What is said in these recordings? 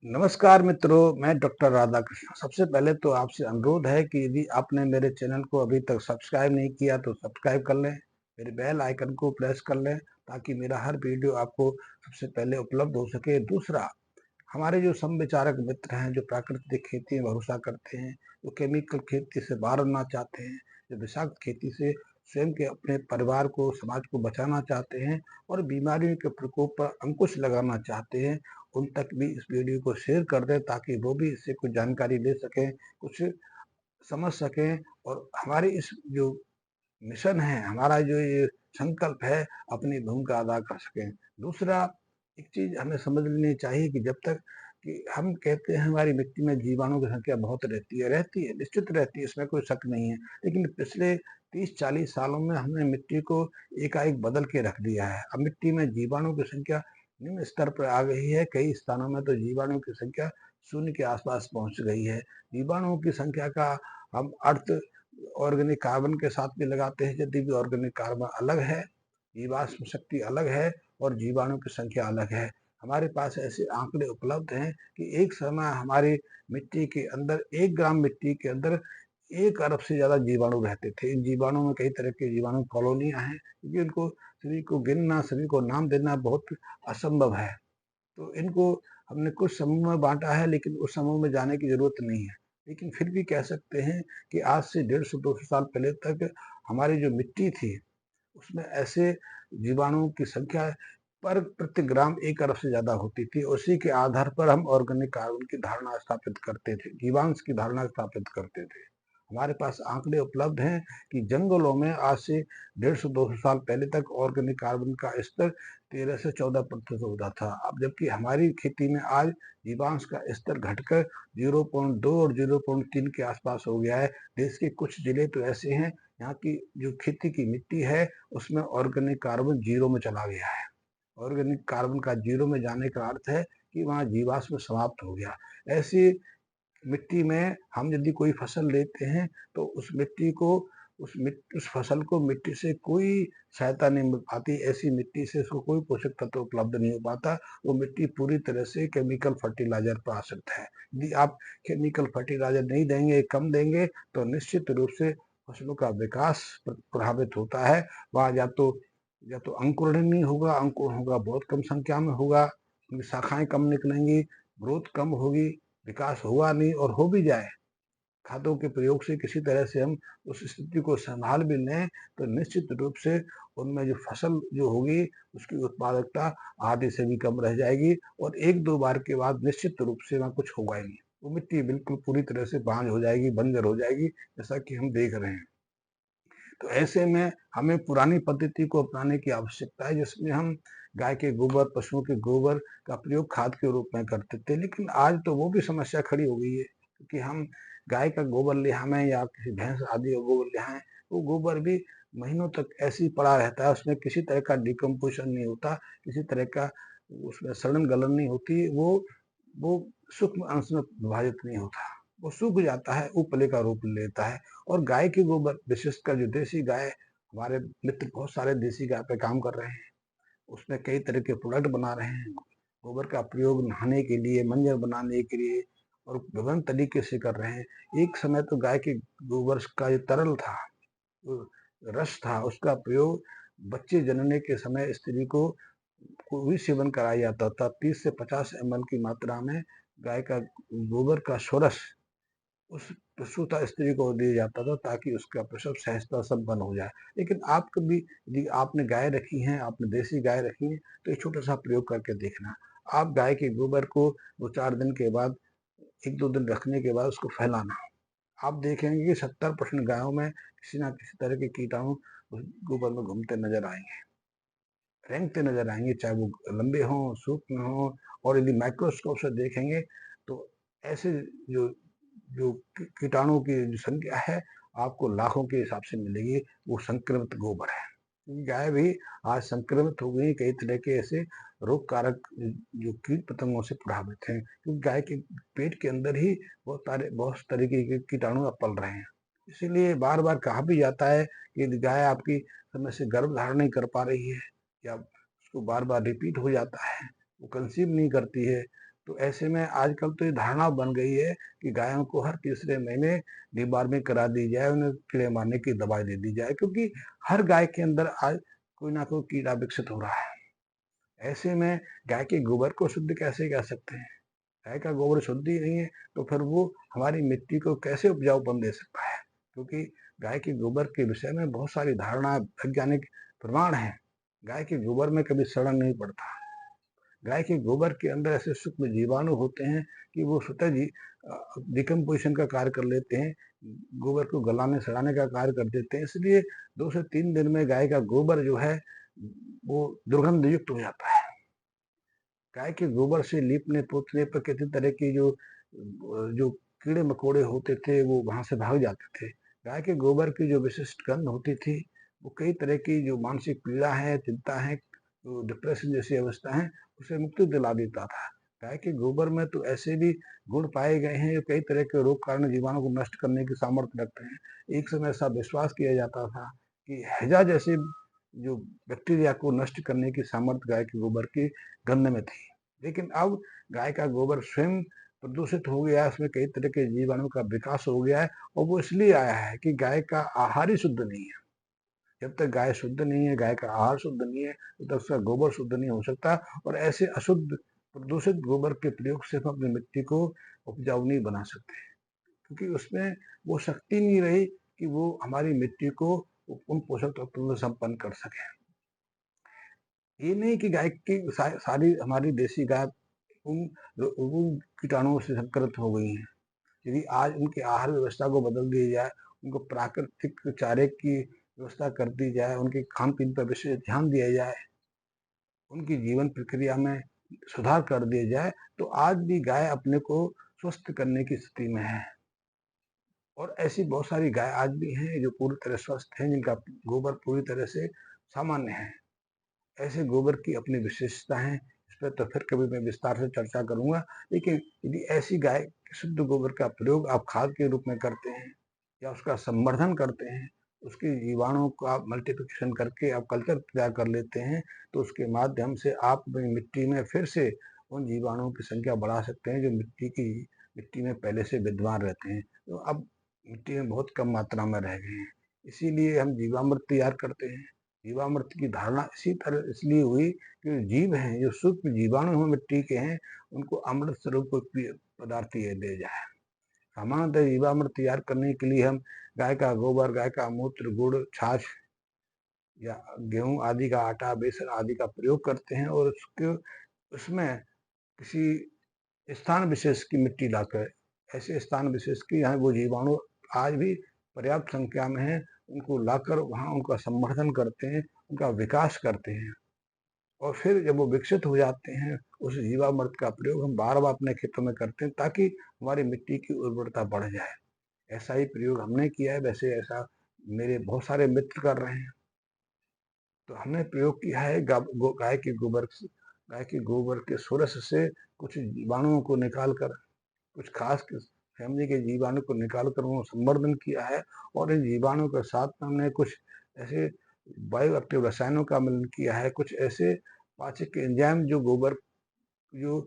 नमस्कार मित्रों, मैं डॉक्टर राधाकृष्ण। सबसे पहले तो आपसे अनुरोध है कि यदि आपने मेरे चैनल को अभी तक सब्सक्राइब नहीं किया तो सब्सक्राइब कर लें, मेरे बेल आइकन को प्रेस कर लें ताकि मेरा हर वीडियो आपको सबसे पहले उपलब्ध हो सके। दूसरा, हमारे जो समविचारक मित्र हैं, जो प्राकृतिक खेती में भरोसा करते हैं, जो केमिकल खेती से बाहर रहना चाहते हैं, जो विषाक्त खेती से स्वयं के अपने परिवार को, समाज को बचाना चाहते हैं और बीमारियों के प्रकोप पर अंकुश लगाना चाहते हैं, उन तक भी इस वीडियो को शेयर कर दें ताकि वो भी इससे कुछ जानकारी ले सकें, कुछ समझ सकें और हमारी इस जो मिशन है, हमारा जो ये संकल्प है, अपनी भूमिका अदा कर सकें। दूसरा, एक चीज़ हमें समझ लेनी चाहिए कि जब तक कि हम कहते हैं हमारी मिट्टी में जीवाणु की संख्या बहुत रहती है, निश्चित रहती है, इसमें कोई शक नहीं है। लेकिन पिछले 30-40 सालों में हमने मिट्टी को एकाएक बदल के रख दिया है। अब मिट्टी में जीवाणु की संख्या निम्न स्तर पर आ गई है, कई स्थानों में तो जीवाणु की संख्या शून्य के आसपास पहुंच गई है। जीवाणुओं की संख्या का हम अर्थ ऑर्गेनिक कार्बन के साथ भी लगाते हैं, यदि भी ऑर्गेनिक कार्बन अलग है, जीवाश्म शक्ति अलग है और जीवाणु की संख्या अलग है। हमारे पास ऐसे आंकड़े उपलब्ध हैं कि एक समय हमारी मिट्टी के अंदर 1 ग्राम मिट्टी के अंदर 1 अरब से ज़्यादा जीवाणु रहते थे। इन जीवाणुओं में कई तरह के जीवाणु कॉलोनियाँ हैं, क्योंकि उनको सभी को गिनना, सभी को नाम देना बहुत असंभव है। तो इनको हमने कुछ समूह में बाँटा है, लेकिन उस समूह में जाने की ज़रूरत नहीं है। लेकिन फिर भी कह सकते हैं कि आज से 150-200 साल पहले तक हमारी जो मिट्टी थी, उसमें ऐसे जीवाणुओं की संख्या पर प्रति ग्राम 1 अरब से ज़्यादा होती थी। उसी के आधार पर हम ऑर्गेनिक कार्बन की धारणा स्थापित करते थे, जीवांश की धारणा स्थापित करते थे। हमारे पास आंकड़े उपलब्ध हैं कि जंगलों में आज से 150-200 साल पहले तक ऑर्गेनिक कार्बन का स्तर 13 से 14% होता था। अब जबकि हमारी खेती में आज जीवांश का स्तर घटकर 0.2 और 0.3 के आसपास हो गया है। देश के कुछ जिले तो ऐसे हैं, यहाँ की जो खेती की मिट्टी है उसमें ऑर्गेनिक कार्बन जीरो में चला गया है। ऑर्गेनिक कार्बन का जीरो में जाने का अर्थ है कि वहाँ जीवाश्म समाप्त हो गया। ऐसी मिट्टी में हम यदि कोई फसल लेते हैं तो उस मिट्टी को उस फसल को मिट्टी से कोई सहायता नहीं मिल पाती। ऐसी मिट्टी से उसको कोई पोषक तत्व उपलब्ध नहीं हो पाता। वो मिट्टी पूरी तरह से केमिकल फर्टिलाइजर पर आश्रित है। यदि आप केमिकल फर्टिलाइजर नहीं देंगे, कम देंगे, तो निश्चित रूप से फसलों का विकास प्रभावित होता है। वहाँ या तो अंकुरण नहीं होगा, अंकुर होगा बहुत कम संख्या में होगा, शाखाएं कम निकलेंगी, ग्रोथ कम होगी, विकास हुआ नहीं, और हो भी जाए खादों के प्रयोग से किसी तरह से हम उस स्थिति को संभाल भी लें, तो निश्चित रूप से उनमें जो फसल जो होगी उसकी उत्पादकता आधे से भी कम रह जाएगी और 1-2 बार के बाद निश्चित रूप से वहाँ कुछ होगा ही नहीं। वो मिट्टी बिल्कुल पूरी तरह से बांझ हो जाएगी, बंजर हो जाएगी, जैसा कि हम देख रहे हैं। तो ऐसे में हमें पुरानी पद्धति को अपनाने की आवश्यकता है, जिसमें हम गाय के गोबर, पशुओं के गोबर का प्रयोग खाद के रूप में करते थे। लेकिन आज तो वो भी समस्या खड़ी हो गई है, क्योंकि हम गाय का गोबर ले आएं या किसी भैंस आदि का गोबर ले आएं, वो गोबर भी महीनों तक ऐसे ही पड़ा रहता है। उसमें किसी तरह का डिकम्पोजिशन नहीं होता, किसी तरह का उसमें सड़न गलन नहीं होती। वो सूक्ष्म अंश में विभाजित नहीं होता, वो सूख जाता है, उपले का रूप लेता है। और गाय के गोबर, विशेषकर जो देसी गाय, हमारे मित्र बहुत सारे देसी गाय पे काम कर रहे हैं, उसमें कई तरह के प्रोडक्ट बना रहे हैं। गोबर का प्रयोग नहाने के लिए, मंजन बनाने के लिए और विभिन्न तरीके से कर रहे हैं। एक समय तो गाय के गोबर का जो तरल था, रस था, उसका प्रयोग बच्चे जनने के समय स्त्री को भी सेवन कराया जाता था। 30 से 50 ml की मात्रा में गाय का गोबर का षोडश उस प्रसूता स्त्री को दिया जाता था, ताकि उसका प्रसव सहजता संपन्न हो जाए। लेकिन आप कभी, यदि आपने गाय रखी हैं, आपने देसी गाय रखी है, तो एक छोटा सा प्रयोग करके देखना। आप गाय के गोबर को 2-4 दिन के बाद, 1-2 दिन रखने के बाद उसको फैलाना। आप देखेंगे कि 70% गायों में किसी ना किसी तरह के कीटाणु उस गोबर में घूमते नजर आएंगे, रेंगते नजर आएंगे, चाहे वो लंबे हों, सूक्ष्म हों। और यदि माइक्रोस्कोप से देखेंगे तो ऐसे जो जो कीटाणु की जो संख्या है, आपको लाखों के हिसाब से मिलेगी। वो संक्रमित गोबर है, क्योंकि गाय भी आज संक्रमित हो गई कई तरह के ऐसे रोग कारक जो कीट पतंगों से प्रभावित हैं, क्योंकि गाय के पेट के अंदर ही बहुत तरीके के कीटाणु अब पल रहे हैं। इसीलिए बार बार कहा भी जाता है कि यदि गाय आपकी समय से गर्भ धारण नहीं कर पा रही है, या उसको बार बार रिपीट हो जाता है, वो कंसीव नहीं करती है, तो ऐसे में आजकल तो ये धारणा बन गई है कि गायों को हर तीसरे महीने डिबार्मिंग करा दी जाए, उन्हें कीड़े मारने की दवाई दे दी जाए, क्योंकि हर गाय के अंदर आज कोई ना कोई कीड़ा विकसित हो रहा है। ऐसे में गाय के गोबर को शुद्ध कैसे कह सकते हैं? गाय का गोबर शुद्ध ही नहीं है तो फिर वो हमारी मिट्टी को कैसे उपजाऊपन दे सकता है? क्योंकि गाय के गोबर के विषय में बहुत सारी धारणा, वैज्ञानिक प्रमाण है। गाय के गोबर में कभी सड़न नहीं पड़ता। गाय के गोबर के अंदर ऐसे सूक्ष्म जीवाणु होते हैं कि वो स्वतः डिकम्पोजिशन का कार्य कर लेते हैं, गोबर को गलाने सड़ाने का कार्य कर देते हैं। इसलिए 2 से 3 दिन में गाय का गोबर जो है वो दुर्गंध युक्त हो जाता है। गाय के गोबर से लीपने पोतने पर किसी तरह की जो कीड़े मकोड़े होते थे वो वहां से भाग जाते थे। गाय के गोबर की जो विशिष्ट गंध होती थी वो कई तरह की जो मानसिक पीड़ा है, चिंता है, जो डिप्रेशन जैसी अवस्था है, उसे मुक्ति दिला देता था। गाय के गोबर में तो ऐसे भी गुण पाए गए हैं जो कई तरह के रोग कारण जीवाणु को नष्ट करने की सामर्थ्य रखते हैं। एक समय ऐसा विश्वास किया जाता था कि हैजा जैसे जो बैक्टीरिया को नष्ट करने की सामर्थ्य गाय के गोबर की गंध में थी। लेकिन अब गाय का गोबर स्वयं प्रदूषित हो गया है, उसमें कई तरह के जीवाणु का विकास हो गया है, और वो इसलिए आया है कि गाय का आहार ही शुद्ध नहीं है। जब तक गाय शुद्ध नहीं है, गाय का आहार शुद्ध नहीं है, तब तक उसका गोबर शुद्ध नहीं हो सकता। और ऐसे अशुद्ध प्रदूषित गोबर के प्रयोग से हम अपनी मिट्टी को उपजाऊ नहीं बना सकते, क्योंकि उसमें वो शक्ति नहीं रही कि वो हमारी मिट्टी को उन पोषक तत्वों से संपन्न कर सके। ये नहीं कि गाय की सारी हमारी देसी गाय उन कीटाणुओं से संक्रमित हो गई हैं। यदि आज उनकी आहार व्यवस्था को बदल दिया जाए, उनको प्राकृतिक चारे की व्यवस्था कर दी जाए, उनके खान पीन पर विशेष ध्यान दिया जाए, उनकी जीवन प्रक्रिया में सुधार कर दिया जाए, तो आज भी गाय अपने को स्वस्थ करने की स्थिति में है। और ऐसी बहुत सारी गाय आज भी हैं जो पूरी तरह स्वस्थ हैं, जिनका गोबर पूरी तरह से सामान्य है। ऐसे गोबर की अपनी विशेषता है, इस पर तो फिर कभी मैं विस्तार से चर्चा करूंगा। लेकिन यदि ऐसी गाय शुद्ध गोबर का प्रयोग आप खाद के रूप में करते हैं या उसका संवर्धन करते हैं, उसके जीवाणुओं को आप मल्टीप्लिकेशन करके आप कल्चर तैयार कर लेते हैं, तो उसके माध्यम से आप अपनी मिट्टी में फिर से उन जीवाणुओं की संख्या बढ़ा सकते हैं जो मिट्टी में पहले से विद्यमान रहते हैं, तो अब मिट्टी में बहुत कम मात्रा में रह गए हैं। इसीलिए हम जीवामृत तैयार करते हैं। जीवामृत की धारणा इसी तरह इसलिए हुई कि जीव हैं, जो सूक्ष्म जीवाणु हैं मिट्टी के हैं, उनको अमृत स्वरूप कोई पदार्थ ये दे जाए। सामान्यतः जीवामृत तैयार करने के लिए हम गाय का गोबर, गाय का मूत्र, गुड़, छाछ या गेहूं आदि का आटा, बेसन आदि का प्रयोग करते हैं, और उसमें किसी स्थान विशेष की मिट्टी लाकर, ऐसे स्थान विशेष की यहाँ वो जीवाणु आज भी पर्याप्त संख्या में है, उनको लाकर वहाँ उनका संवर्धन करते हैं, उनका विकास करते हैं, और फिर जब वो विकसित हो जाते हैं, उस जीवामृत का प्रयोग हम बार बार अपने खेतों में करते हैं ताकि हमारी मिट्टी की उर्वरता बढ़ जाए। ऐसा ही प्रयोग हमने किया है, वैसे ऐसा मेरे बहुत सारे मित्र कर रहे हैं। तो हमने प्रयोग किया है गाय के गोबर के सोरस से कुछ जीवाणुओं को निकाल कर, कुछ खास फैमिली के जीवाणु को निकाल कर वो संवर्धन किया है, और इन जीवाणु के साथ में हमने कुछ ऐसे बायो एक्टिव रसायनों का मिलन किया है, कुछ ऐसे पाचक के एंजाइम जो गोबर जो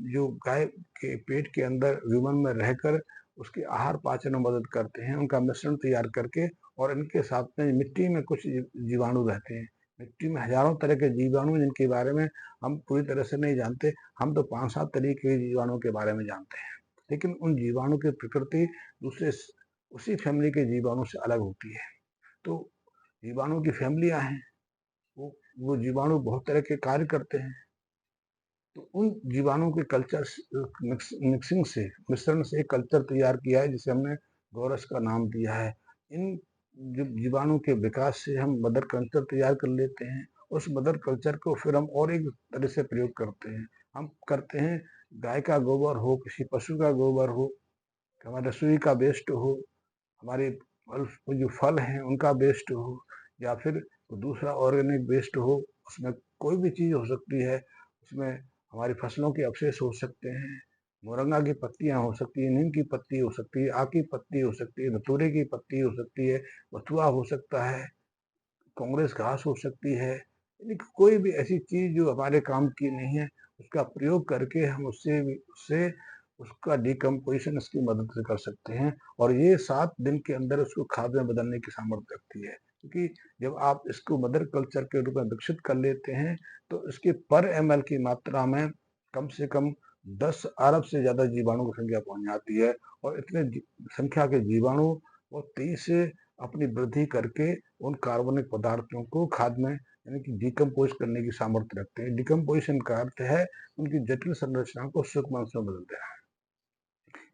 जो गाय के पेट के अंदर ह्यूमन में रहकर उसके आहार पाचन में मदद करते हैं, उनका मिश्रण तैयार करके, और इनके साथ में मिट्टी में कुछ जीवाणु रहते हैं। मिट्टी में हजारों तरह के जीवाणु जिनके बारे में हम पूरी तरह से नहीं जानते। हम तो 5-7 तरीके के जीवाणु के बारे में जानते हैं, लेकिन उन जीवाणु की प्रकृति दूसरे उसी फैमिली के जीवाणु से अलग होती है। तो जीवाणु की फैमिलियां हैं, वो जीवाणु बहुत तरह के कार्य करते हैं। तो उन जीवाणु के कल्चर मिक्सिंग से, मिश्रण से एक कल्चर तैयार किया है जिसे हमने गौरस का नाम दिया है। इन जीवाणु के विकास से हम मदर कल्चर तैयार कर लेते हैं। उस मदर कल्चर को फिर हम और एक तरह से प्रयोग करते हैं। हम करते हैं, गाय का गोबर हो, किसी पशु का गोबर हो, हमारे रसोई का वेस्ट हो, हमारे जो फल हैं उनका वेस्ट हो, या फिर दूसरा ऑर्गेनिक वेस्ट हो, उसमें कोई भी चीज़ हो सकती है। उसमें हमारी फसलों के अवशेष हो सकते हैं, मोरंगा की पत्तियां हो सकती है, नीम की पत्ती हो सकती है, आक की पत्ती हो सकती है, धतूरे की पत्ती हो सकती है, बथुआ हो सकता है, कांग्रेस घास हो सकती है। यानी कोई भी ऐसी चीज जो हमारे काम की नहीं है, उसका प्रयोग करके हम उससे उसका डिकम्पोजिशन इसकी मदद से कर सकते हैं, और ये 7 दिन के अंदर उसको खाद में बदलने की सामर्थ्य रखती है। क्योंकि जब आप इसको मदर कल्चर के रूप में विकसित कर लेते हैं, तो इसके पर ml की मात्रा में कम से कम 10 अरब से ज़्यादा जीवाणु की संख्या पहुँच जाती है, और इतने संख्या के जीवाणु वो तेजी से अपनी वृद्धि करके उन कार्बनिक पदार्थों को खाद में यानी कि डिकम्पोज करने की सामर्थ्य रखते हैं। डिकम्पोजिशन का अर्थ है उनकी जटिल संरचना को सूक्ष्म अंश में बदल देना।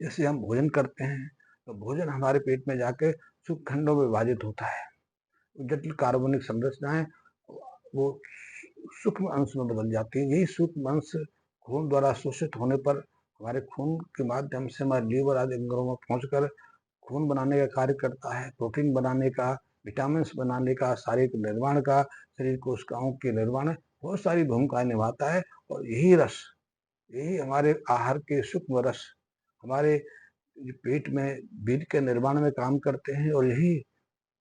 जैसे हम भोजन करते हैं, तो भोजन हमारे पेट में जाके सूक्ष्म खंडों में विभाजित होता है। जटिल कार्बनिक संरचनाएं वो सूक्ष्म अंश में बदल जाती है। यही सूक्ष्म अंश खून द्वारा शोषित होने पर हमारे खून के माध्यम से हमारे लीवर आदि अंगों में पहुंचकर खून बनाने का कार्य करता है, प्रोटीन बनाने का, विटामिन बनाने का, शारीरिक निर्माण का, शरीर कोशिकाओं के निर्माण, बहुत सारी भूमिकाएं निभाता है। और यही हमारे आहार के सूक्ष्म रस हमारे पेट में बीज के निर्माण में काम करते हैं, और यही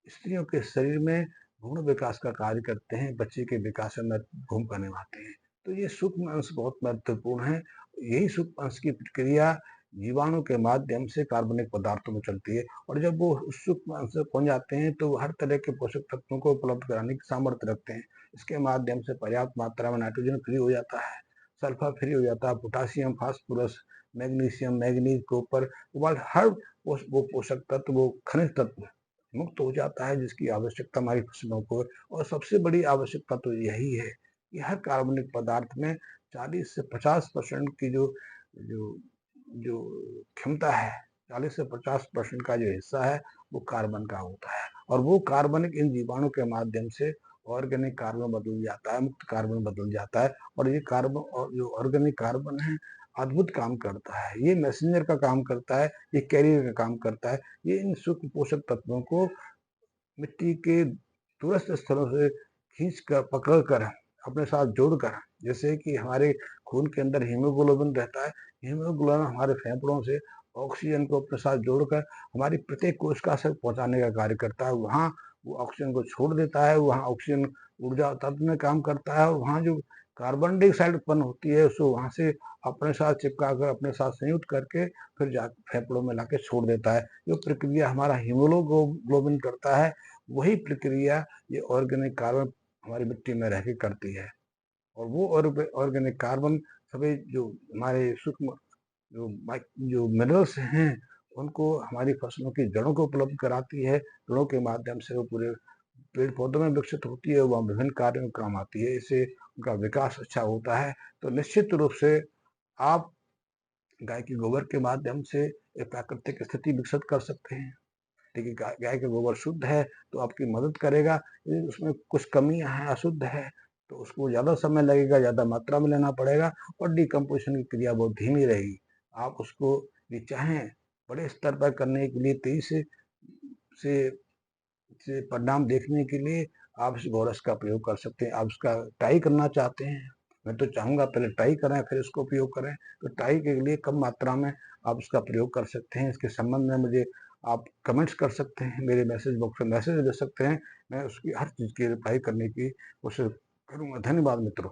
स्त्रियों के शरीर में भ्रूण विकास का कार्य करते हैं, बच्चे के विकास में भूमिका निभाते हैं। तो ये सूक्ष्म अंश बहुत महत्वपूर्ण है। यही सूक्ष्म अंश की प्रक्रिया जीवाणु के माध्यम से कार्बनिक पदार्थों में चलती है, और जब वो उस सूक्ष्म अंश तक पहुंच जाते हैं तो हर तरह के पोषक तत्वों को उपलब्ध कराने की सामर्थ्य रखते हैं। इसके माध्यम से पर्याप्त मात्रा में नाइट्रोजन फ्री हो जाता है, सल्फर फ्री हो जाता है, potassium, phosphorus, magnesium, manganese, copper, cobalt, हर वो पोषक तत्व, वो खनिज तत्व मुक्त हो जाता है जिसकी आवश्यकता हमारी फसलों को। और सबसे बड़ी आवश्यकता तो यही है कि हर कार्बनिक पदार्थ में 40 से 50% की जो जो जो क्षमता है, 40 से 50% का जो हिस्सा है वो कार्बन का होता है, और वो कार्बनिक इन जीवाणु के माध्यम से ऑर्गेनिक कार्बन बदल जाता है, मुक्त कार्बन बदल जाता है। और ये कार्बन, और जो ऑर्गेनिक कार्बन है, अद्भुत काम करता है। ये मैसेंजर का काम करता है, ये कैरियर का काम करता है। ये इन सूक्ष्म पोषक तत्वों को मिट्टी के दूरस्थ स्थलों से खींच कर, पकड़ कर, अपने साथ जोड़कर, जैसे कि हमारे खून के अंदर हीमोग्लोबिन रहता है, हीमोग्लोबिन हमारे फेफड़ों से ऑक्सीजन को अपने साथ जोड़कर हमारी प्रत्येक कोशिका से पहुंचाने का कार्य करता है। वहाँ वो ऑक्सीजन को छोड़ देता है, वहाँ ऑक्सीजन ऊर्जा तत्व में काम करता है, और वहाँ जो कार्बन डाइऑक्साइड उत्पन्न होती है उसको वहाँ से अपने साथ चिपका कर, अपने साथ संयुक्त करके फिर जा फेफड़ों में लाके छोड़ देता है। जो प्रक्रिया हमारा हीमोग्लोबिन करता है, वही प्रक्रिया ये ऑर्गेनिक कार्बन हमारी मिट्टी में रह के करती है। और वो ऑर्गेनिक कार्बन सभी जो हमारे सूक्ष्म जो मिनरल्स हैं उनको हमारी फसलों की जड़ों को उपलब्ध कराती है। जड़ों के माध्यम से वो पूरे पेड़ पौधों में विकसित होती है, वह विभिन्न कार्यों में काम आती है, इससे उनका विकास अच्छा होता है। तो निश्चित रूप से आप गाय के गोबर के माध्यम से एक प्राकृतिक स्थिति विकसित कर सकते हैं। देखिए, गाय का गोबर शुद्ध है तो आपकी मदद करेगा। यदि उसमें कुछ कमियां हैं, अशुद्ध है, तो उसको ज़्यादा समय लगेगा, ज़्यादा मात्रा में लेना पड़ेगा, और डिकम्पोजिशन की क्रिया बहुत धीमी रहेगी। आप उसको ये चाहें बड़े स्तर पर करने के लिए, तेजी से से परिणाम देखने के लिए आप इस गोरस का प्रयोग कर सकते हैं। आप उसका ट्राई करना चाहते हैं, मैं तो चाहूँगा पहले ट्राई करें फिर इसको उपयोग करें। तो ट्राई के लिए कम मात्रा में आप उसका प्रयोग कर सकते हैं। इसके संबंध में मुझे आप कमेंट्स कर सकते हैं, मेरे मैसेज बॉक्स में मैसेज दे सकते हैं। मैं उसकी हर चीज़ की रिप्लाई करने की कोशिश करूँगा। धन्यवाद मित्रों।